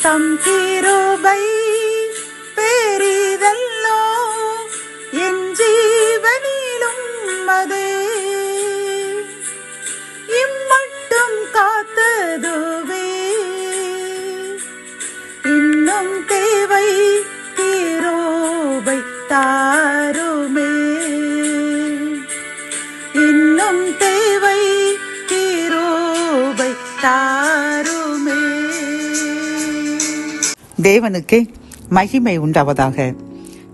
தம் கிருபை பெரிதல்லோ என் ஜீவனிலும் அதே இம்மட்டும் காத்ததுவே இன்னும் தேவை கிருபை தாருமே இன்னும் தேவை கிருபை தாருமே. தேவனுக்கே மகிமை உண்டாவதாக.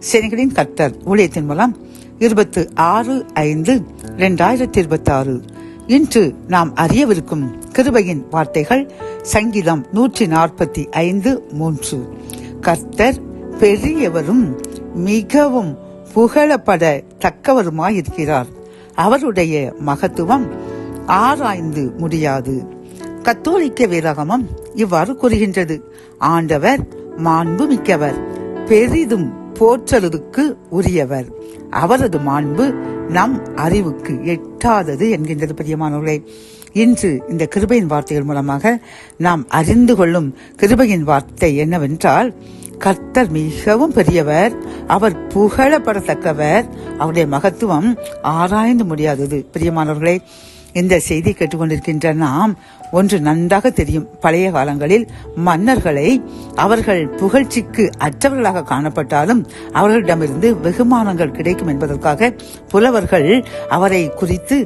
சேனைகளின் கர்த்தர் ஊழியத்தின் மூலம் 26/5/2026 இன்று நாம் அறியவிருக்கும் கிருபையின் வார்த்தைகள் சங்கீதம் 145:3. கர்த்தர் பெரியவரும் மிகவும் புகழப்பட தக்கவருமாயிருக்கிறார். அவருடைய மகத்துவம் ஆராய்ந்து முடியாது. கத்தோலிக்க வேதாகமம் இவ்வாறு கூறுகின்றது: ஆண்டவர் மாண்பு மிக்கவர், பெரிதும் போற்றலுக்கு உரியவர், அவரது மாண்பு நம் அறிவுக்கு எட்டாதது என்கின்றது. பிரியமானவர்களே, இன்று இந்த கிருபையின் வார்த்தைகள் மூலமாக நாம் அறிந்து கொள்ளும் கிருபையின் வார்த்தை என்னவென்றால், கர்த்தர் மிகவும் பெரியவர், அவர் புகழப்படத்தக்கவர், அவருடைய மகத்துவம் ஆராய்ந்து முடியாதது. பிரியமானவர்களே, இந்த செய்தி கேட்டுக்கொண்டிருக்கின்ற நாம் ஒன்று நன்றாக தெரியும். பழைய காலங்களில் மன்னர்களை அவர்கள் புகழ்ச்சிக்கு அற்றவர்களாக காணப்பட்டாலும் அவர்களிடமிருந்து வெகுமானங்கள் கிடைக்கும் என்பதற்காக புலவர்கள் அவரை குறித்து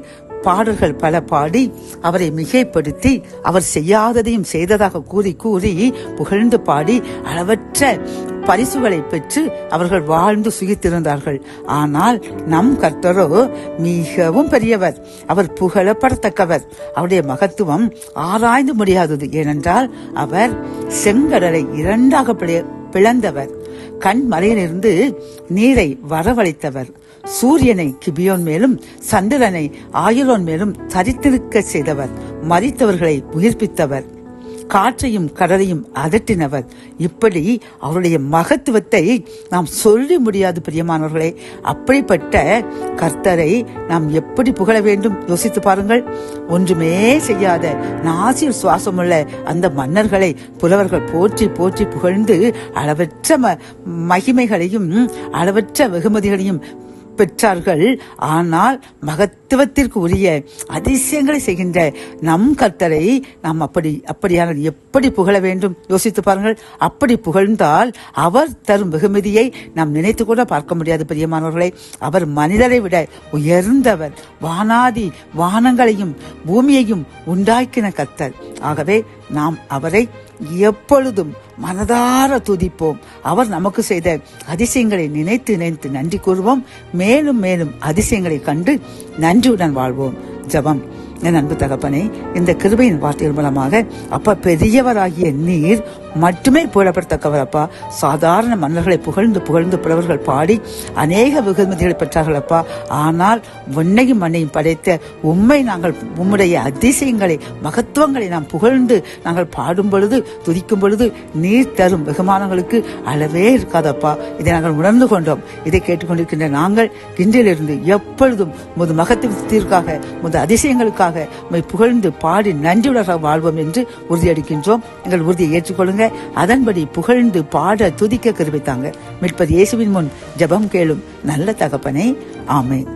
பாடல்கள் பல பாடி அவரை மிகைப்படுத்தி அவர் செய்யாததையும் செய்ததாக கூறி கூறி புகழ்ந்து பாடி அளவற்ற பரிசுகளை பெற்று அவர்கள் வாழ்ந்து சுகித்திருந்தார்கள். ஆனால் நம் கர்த்தரோ மிகவும் பெரியவர், அவர் புகழப்படத்தக்கவர், அவருடைய மகத்துவம் ஆராய்ந்து முடியாதது. ஏனென்றால் அவர் செங்கடலை இரண்டாக பிளந்தவர், கண்மலையிலிருந்து நீரை வரவழைத்தவர், சூரியனை கிபியோன் மேலும் சந்திரனை ஆயிரோன் மேலும் தரித்திருக்க செய்தவர், மரித்தவர்களை உயிர்ப்பித்தவர், காற்றையும் கடலையும் அதட்டினவர். இப்படி அவருடைய மகத்துவத்தை நாம் சொல்லி முடியாது. பிரியமானவர்களே, அப்படிப்பட்ட கர்த்தரை நாம் எப்படி புகழ வேண்டும் யோசித்து பாருங்கள். ஒன்றுமே செய்யாத நாசியில் சுவாசமுள்ள அந்த மன்னர்களை புலவர்கள் போற்றி போற்றி புகழ்ந்து அளவற்ற மகிமைகளையும் அளவற்ற வெகுமதிகளையும் பெற்றார்கள். ஆனால் மகத்துவத்திற்கு உரிய அதிசயங்களை செய்கின்ற நம் கர்த்தரை நாம் அப்படியான எப்படி புகழ வேண்டும் யோசித்து பாருங்கள். அப்படி புகழ்ந்தால் அவர் தரும் வெகுமதியை நாம் நினைத்து கூட பார்க்க முடியாது. பிரியமானவர்களே, அவர் மனிதரை விட உயர்ந்தவர், வானாதி வானங்களையும் பூமியையும் உண்டாக்கின கர்த்தர். ஆகவே நாம் அவரை எப்பொழுதும் மனதார துதிப்போம். அவர் நமக்கு செய்த அதிசயங்களை நினைத்து நினைத்து நன்றி கூறுவோம். மேலும் மேலும் அதிசயங்களை கண்டு நன்றியுடன் வாழ்வோம். ஜெபம். என் அன்பு தகப்பனே, இந்த கிருபையின் வார்த்தைகள் மூலமாக அப்பா பெரியவராகிய நீர் மட்டுமே புகழப்படத்தக்கவர். அப்பா, சாதாரண மன்னர்களை புகழ்ந்து புகழ்ந்து புலவர்கள் பாடி அநேக வெகுமதிகளை பெற்றார்கள் அப்பா. ஆனால் விண்ணையும் மண்ணையும் படைத்த உம்மை நாங்கள் உம்முடைய அதிசயங்களை மகத்துவங்களை நாம் புகழ்ந்து நாங்கள் பாடும் பொழுது துதிக்கும் பொழுது நீர் தரும் வெகுமானங்களுக்கு அளவே இருக்காதப்பா. இதை நாங்கள் உணர்ந்து கொண்டோம். இதை கேட்டுக்கொண்டிருக்கின்ற நாங்கள் இன்றிலிருந்து எப்பொழுதும் முது மகத்துவத்திற்காக முது அதிசயங்களுக்காக புகழ்ந்து பாடி நன்றியுடன் வாழ்வோம் என்று உறுதியளிக்கின்றோம். எங்கள் உறுதியை ஏற்றுக்கொள்ளுங்க. அதன்படி புகழ்ந்து பாட துதிக்க கிருபை தாங்க. மீட்பர் இயேசுவின் முன் ஜெபம் கேளும் நல்ல தகப்பனே. ஆமென்.